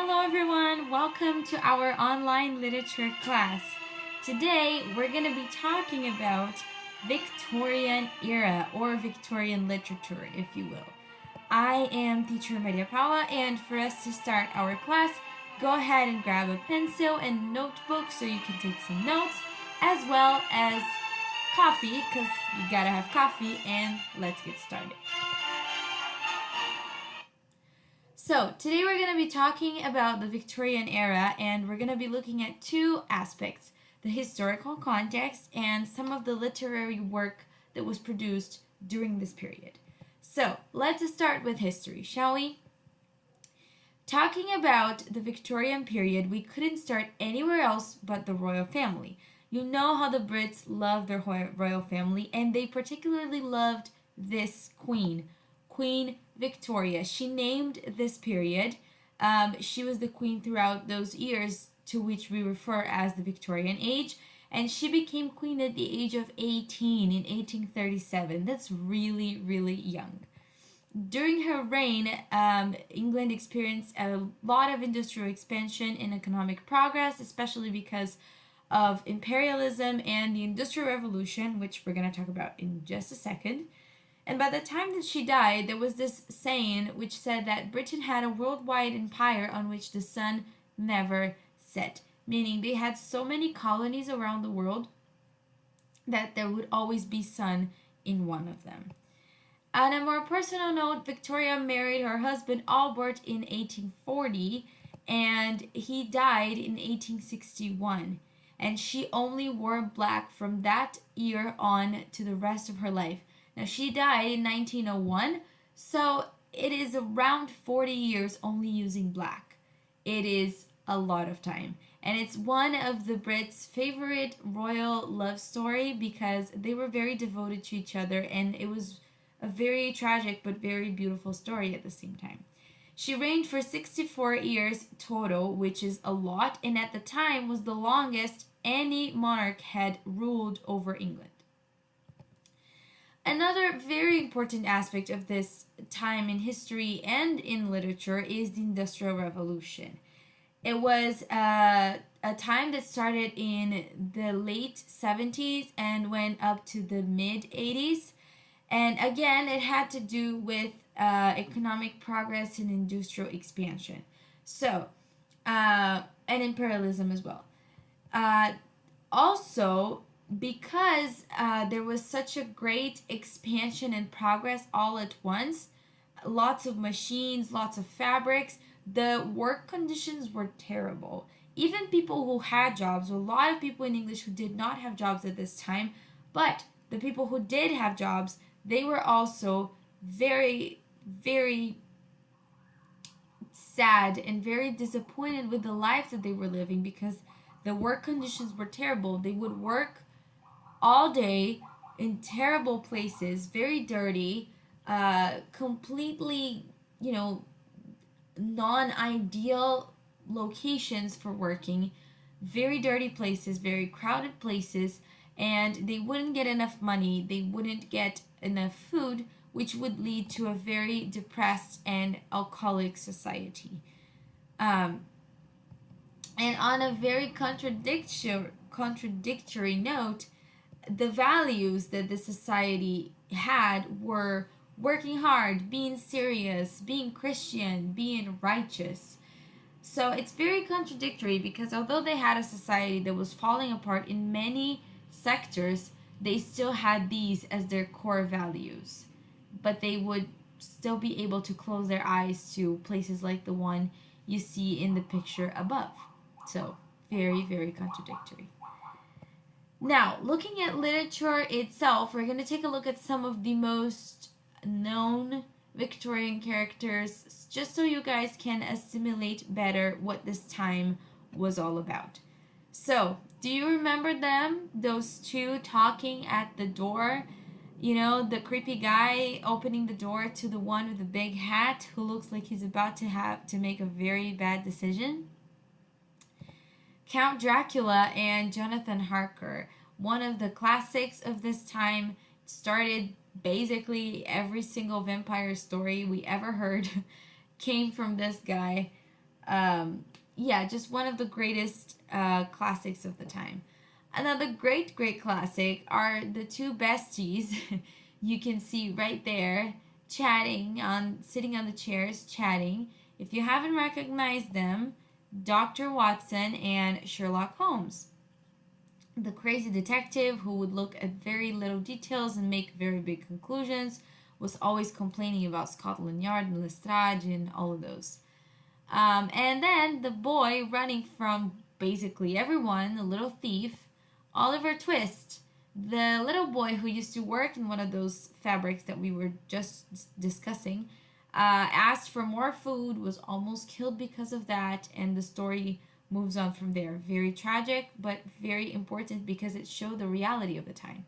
Hello everyone, welcome to our online literature class. Today we're going to be talking about Victorian era or Victorian literature, if you will. I am teacher Maria Paula, and for us to start our class, go ahead and grab a pencil and notebook so you can take some notes, as well as coffee, because you gotta have coffee, and let's get started. So, today we're going to be talking about the Victorian era, and we're going to be looking at two aspects: the historical context and some of the literary work that was produced during this period. So, let's start with history, shall we? Talking about the Victorian period, we couldn't start anywhere else but the royal family. You know how the Brits love their royal family, and they particularly loved this queen, Queen Victoria. She named this period. She was the queen throughout those years to which we refer as the Victorian age, and she became queen at the age of 18 in 1837. That's really, really young. During her reign, England experienced a lot of industrial expansion and economic progress, especially because of imperialism and the Industrial Revolution, which we're going to talk about in just a second. And by the time that she died, there was this saying which said that Britain had a worldwide empire on which the sun never set, meaning they had so many colonies around the world that there would always be sun in one of them. On a more personal note, Victoria married her husband Albert in 1840, and he died in 1861. And she only wore black from that year on to the rest of her life. Now, she died in 1901, so it is around 40 years only using black. It is a lot of time. And it's one of the Brits' favorite royal love story because they were very devoted to each other, and it was a very tragic but very beautiful story at the same time. She reigned for 64 years total, which is a lot, and at the time was the longest any monarch had ruled over England. Another very important aspect of this time in history and in literature is the Industrial Revolution. It was a time that started in the late 70s and went up to the mid 80s. And again, it had to do with economic progress and industrial expansion. So, and imperialism as well. Also, because there was such a great expansion and progress all at once, lots of machines, lots of fabrics, the work conditions were terrible. Even people who had jobs, a lot of people in English who did not have jobs at this time, but the people who did have jobs, they were also very, very sad and very disappointed with the life that they were living because the work conditions were terrible. They would work all day in terrible places, very dirty, completely, non ideal locations for working, very dirty places, very crowded places, and they wouldn't get enough money, they wouldn't get enough food, which would lead to a very depressed and alcoholic society. Um, and on a very contradictory note, the values that the society had were working hard, being serious, being Christian, being righteous. So it's very contradictory because although they had a society that was falling apart in many sectors, they still had these as their core values. But they would still be able to close their eyes to places like the one you see in the picture above. So, very, very contradictory. Now, looking at literature itself, we're going to take a look at some of the most known Victorian characters just so you guys can assimilate better what this time was all about. So, do you remember them? Those two talking at the door? You know, the creepy guy opening the door to the one with the big hat who looks like he's about to have to make a very bad decision? Count Dracula and Jonathan Harker, one of the classics of this time, started basically every single vampire story we ever heard came from this guy. um, yeah, just one of the greatest classics of the time. Another great classic are the two besties you can see right there sitting on the chairs chatting. If you haven't recognized them, Dr. Watson and Sherlock Holmes. The crazy detective who would look at very little details and make very big conclusions was always complaining about Scotland Yard and Lestrade and all of those. And then the boy running from basically everyone, the little thief, Oliver Twist, the little boy who used to work in one of those fabrics that we were just discussing, asked for more food, was almost killed because of that, and the story moves on from there. Very tragic, but very important because it showed the reality of the time.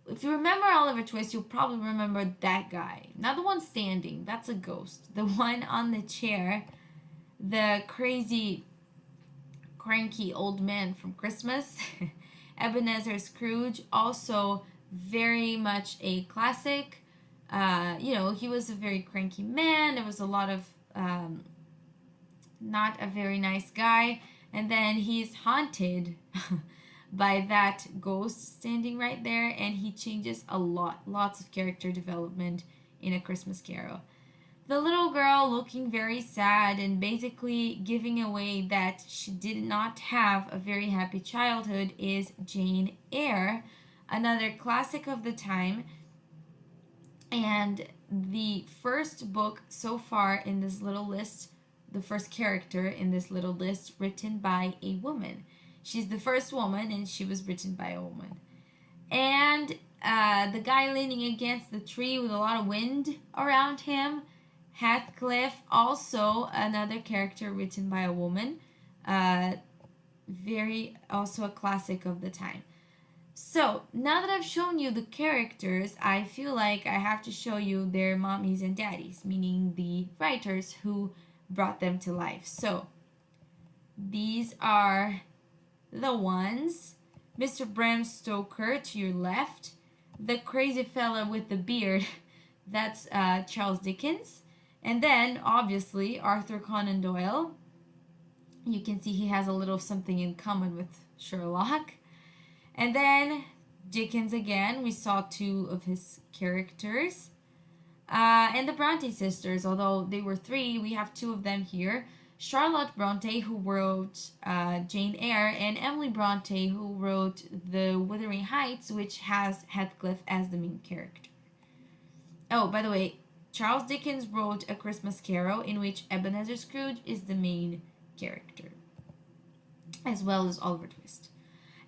If you remember Oliver Twist, you'll probably remember that guy. Not the one standing, that's a ghost. The one on the chair, the crazy, cranky old man from Christmas, Ebenezer Scrooge, also very much a classic. He was a very cranky man. There was a lot of not a very nice guy. And then he's haunted by that ghost standing right there, and he changes a lot. Lots of character development in A Christmas Carol. The little girl looking very sad and basically giving away that she did not have a very happy childhood is Jane Eyre, another classic of the time, and the first book so far in this little list, the first character in this little list written by a woman. She's the first woman and she was written by a woman. And the guy leaning against the tree with a lot of wind around him, Heathcliff, also another character written by a woman. Very also a classic of the time. So now that I've shown you the characters, I feel like I have to show you their mommies and daddies, meaning the writers who brought them to life. So these are the ones. Mr. Bram Stoker to your left, the crazy fella with the beard, that's Charles Dickens. And then, obviously, Arthur Conan Doyle. You can see he has a little something in common with Sherlock. And then Dickens again, we saw two of his characters. And the Bronte sisters, although they were three, we have two of them here. Charlotte Bronte, who wrote Jane Eyre, and Emily Bronte, who wrote The Wuthering Heights, which has Heathcliff as the main character. Oh, by the way, Charles Dickens wrote A Christmas Carol, in which Ebenezer Scrooge is the main character, as well as Oliver Twist.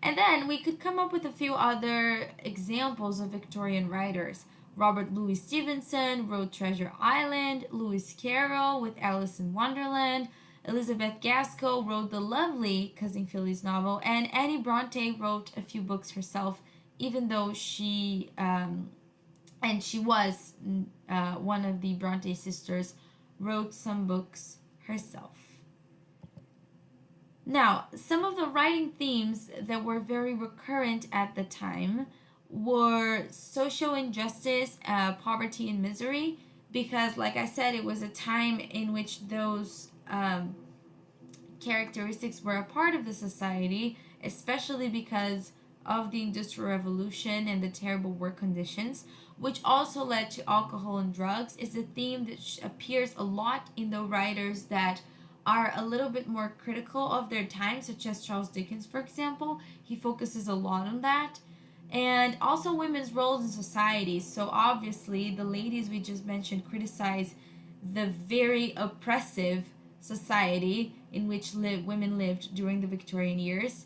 And then we could come up with a few other examples of Victorian writers. Robert Louis Stevenson wrote Treasure Island, Lewis Carroll with Alice in Wonderland, Elizabeth Gaskell wrote the lovely Cousin Philly's novel, and Annie Bronte wrote a few books herself, even though she was one of the Bronte sisters, wrote some books herself. Now, some of the writing themes that were very recurrent at the time were social injustice, poverty, and misery, because, like I said, it was a time in which those characteristics were a part of the society, especially because of the Industrial Revolution and the terrible work conditions, which also led to alcohol and drugs, is a theme that appears a lot in the writers that are a little bit more critical of their time, such as Charles Dickens, for example. He focuses a lot on that. And also women's roles in society. So obviously, the ladies we just mentioned criticize the very oppressive society in which women lived during the Victorian years.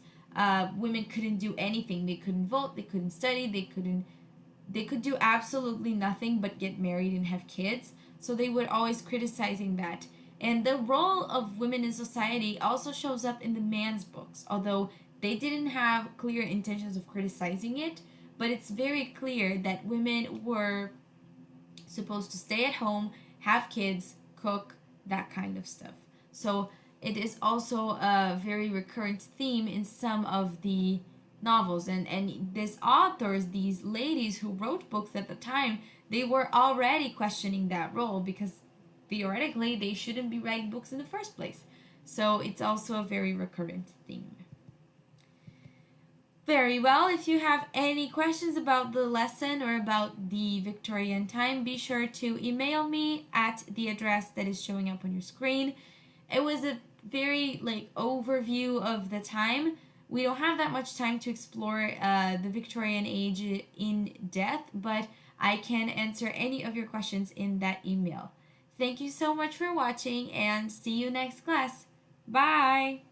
Women couldn't do anything. They couldn't vote. They couldn't study. They could do absolutely nothing but get married and have kids. So they were always criticizing that. And the role of women in society also shows up in the man's books, although they didn't have clear intentions of criticizing it, but it's very clear that women were supposed to stay at home, have kids, cook, that kind of stuff. So it is also a very recurrent theme in some of the novels. And these authors, these ladies who wrote books at the time, they were already questioning that role because theoretically they shouldn't be writing books in the first place. So it's also a very recurrent theme. Very well. If you have any questions about the lesson or about the Victorian time, be sure to email me at the address that is showing up on your screen. It was a very overview of the time. We don't have that much time to explore the Victorian age in depth, but I can answer any of your questions in that email. Thank you so much for watching and see you next class. Bye!